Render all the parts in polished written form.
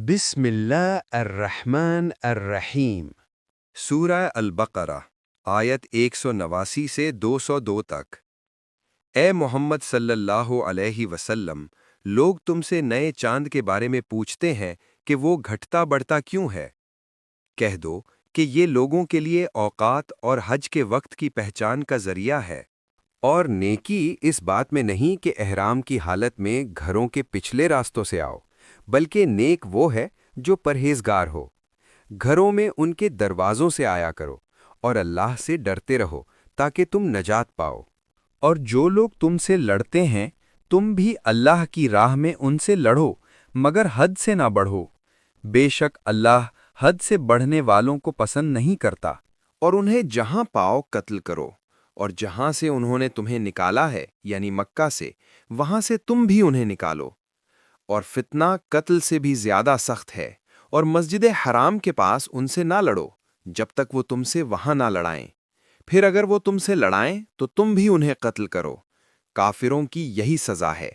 بسم اللہ الرحمن الرحیم۔ سورہ البقرہ آیت 189 سے 202 تک۔ اے محمد صلی اللہ علیہ وسلم، لوگ تم سے نئے چاند کے بارے میں پوچھتے ہیں کہ وہ گھٹتا بڑھتا کیوں ہے؟ کہہ دو کہ یہ لوگوں کے لیے اوقات اور حج کے وقت کی پہچان کا ذریعہ ہے، اور نیکی اس بات میں نہیں کہ احرام کی حالت میں گھروں کے پچھلے راستوں سے آؤ، بلکہ نیک وہ ہے جو پرہیزگار ہو۔ گھروں میں ان کے دروازوں سے آیا کرو اور اللہ سے ڈرتے رہو تاکہ تم نجات پاؤ۔ اور جو لوگ تم سے لڑتے ہیں تم بھی اللہ کی راہ میں ان سے لڑو، مگر حد سے نہ بڑھو۔ بے شک اللہ حد سے بڑھنے والوں کو پسند نہیں کرتا۔ اور انہیں جہاں پاؤ قتل کرو، اور جہاں سے انہوں نے تمہیں نکالا ہے یعنی مکہ سے، وہاں سے تم بھی انہیں نکالو۔ اور فتنہ قتل سے بھی زیادہ سخت ہے، اور مسجد حرام کے پاس ان سے نہ لڑو جب تک وہ تم سے وہاں نہ لڑائیں۔ پھر اگر وہ تم سے لڑائیں تو تم بھی انہیں قتل کرو۔ کافروں کی یہی سزا ہے۔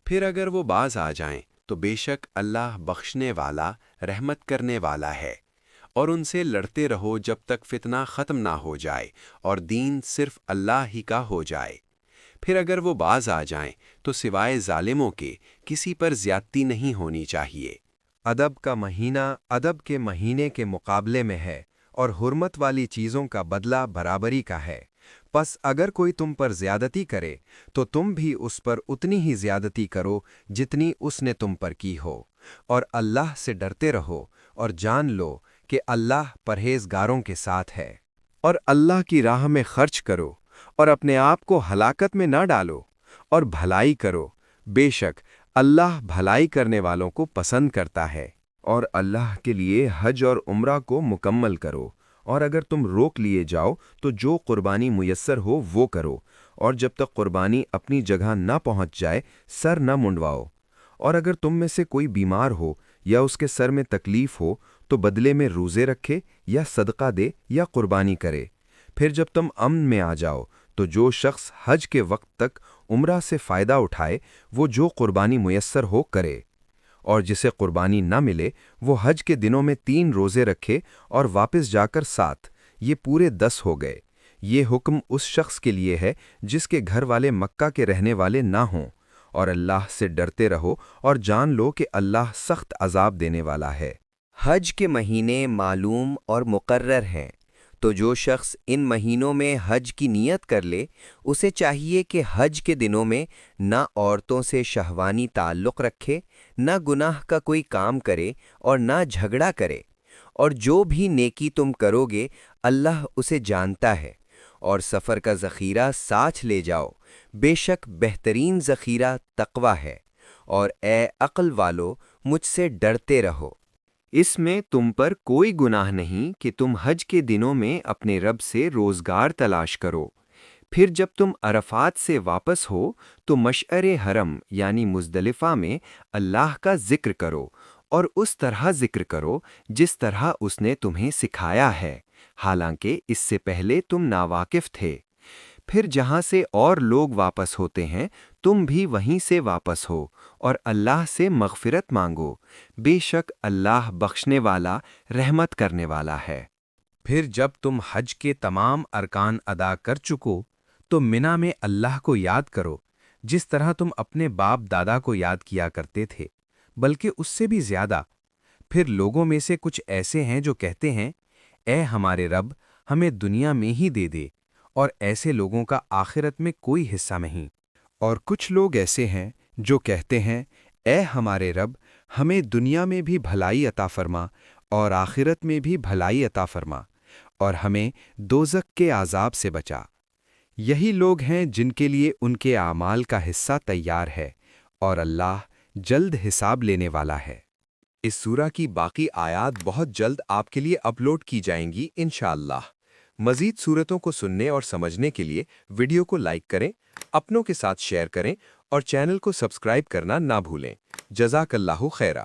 پھر اگر وہ باز آ جائیں تو بے شک اللہ بخشنے والا، رحمت کرنے والا ہے۔ اور ان سے لڑتے رہو جب تک فتنہ ختم نہ ہو جائے اور دین صرف اللہ ہی کا ہو جائے۔ پھر اگر وہ باز آ جائیں تو سوائے ظالموں کے کسی پر زیادتی نہیں ہونی چاہیے۔ ادب کا مہینہ ادب کے مہینے کے مقابلے میں ہے، اور حرمت والی چیزوں کا بدلہ برابری کا ہے۔ پس اگر کوئی تم پر زیادتی کرے تو تم بھی اس پر اتنی ہی زیادتی کرو جتنی اس نے تم پر کی ہو، اور اللہ سے ڈرتے رہو اور جان لو کہ اللہ پرہیزگاروں کے ساتھ ہے۔ اور اللہ کی راہ میں خرچ کرو اور اپنے آپ کو ہلاکت میں نہ ڈالو، اور بھلائی کرو، بے شک اللہ بھلائی کرنے والوں کو پسند کرتا ہے۔ اور اللہ کے لیے حج اور عمرہ کو مکمل کرو، اور اگر تم روک لیے جاؤ تو جو قربانی میسر ہو وہ کرو، اور جب تک قربانی اپنی جگہ نہ پہنچ جائے سر نہ منڈواؤ۔ اور اگر تم میں سے کوئی بیمار ہو یا اس کے سر میں تکلیف ہو تو بدلے میں روزے رکھے یا صدقہ دے یا قربانی کرے۔ پھر جب تم امن میں آ جاؤ تو جو شخص حج کے وقت تک عمرہ سے فائدہ اٹھائے وہ جو قربانی میسر ہو کرے، اور جسے قربانی نہ ملے وہ حج کے دنوں میں 3 روزے رکھے اور واپس جا کر 7، یہ پورے 10 ہو گئے۔ یہ حکم اس شخص کے لیے ہے جس کے گھر والے مکہ کے رہنے والے نہ ہوں۔ اور اللہ سے ڈرتے رہو اور جان لو کہ اللہ سخت عذاب دینے والا ہے۔ حج کے مہینے معلوم اور مقرر ہیں، تو جو شخص ان مہینوں میں حج کی نیت کر لے اسے چاہیے کہ حج کے دنوں میں نہ عورتوں سے شہوانی تعلق رکھے، نہ گناہ کا کوئی کام کرے اور نہ جھگڑا کرے۔ اور جو بھی نیکی تم کرو گے اللہ اسے جانتا ہے۔ اور سفر کا ذخیرہ ساتھ لے جاؤ، بے شک بہترین ذخیرہ تقوی ہے۔ اور اے عقل والو، مجھ سے ڈرتے رہو۔ اس میں تم پر کوئی گناہ نہیں کہ تم حج کے دنوں میں اپنے رب سے روزگار تلاش کرو۔ پھر جب تم عرفات سے واپس ہو تو مشعر حرم یعنی مزدلفہ میں اللہ کا ذکر کرو، اور اس طرح ذکر کرو جس طرح اس نے تمہیں سکھایا ہے، حالانکہ اس سے پہلے تم ناواقف تھے۔ پھر جہاں سے اور لوگ واپس ہوتے ہیں تم بھی وہیں سے واپس ہو، اور اللہ سے مغفرت مانگو، بے شک اللہ بخشنے والا، رحمت کرنے والا ہے۔ پھر جب تم حج کے تمام ارکان ادا کر چکو تو منی میں اللہ کو یاد کرو جس طرح تم اپنے باپ دادا کو یاد کیا کرتے تھے، بلکہ اس سے بھی زیادہ۔ پھر لوگوں میں سے کچھ ایسے ہیں جو کہتے ہیں اے ہمارے رب ہمیں دنیا میں ہی دے دے، اور ایسے لوگوں کا آخرت میں کوئی حصہ نہیں۔ اور کچھ لوگ ایسے ہیں جو کہتے ہیں اے ہمارے رب ہمیں دنیا میں بھی بھلائی عطا فرما اور آخرت میں بھی بھلائی عطا فرما، اور ہمیں دوزخ کے عذاب سے بچا۔ یہی لوگ ہیں جن کے لیے ان کے اعمال کا حصہ تیار ہے، اور اللہ جلد حساب لینے والا ہے۔ اس سورہ کی باقی آیات بہت جلد آپ کے لیے اپلوڈ کی جائیں گی انشاءاللہ۔ مزید صورتوں کو سننے اور سمجھنے کے لیے ویڈیو کو لائک کریں، اپنوں کے ساتھ شیئر کریں، اور چینل کو سبسکرائب کرنا نہ بھولیں۔ جزاک اللہ خیرہ۔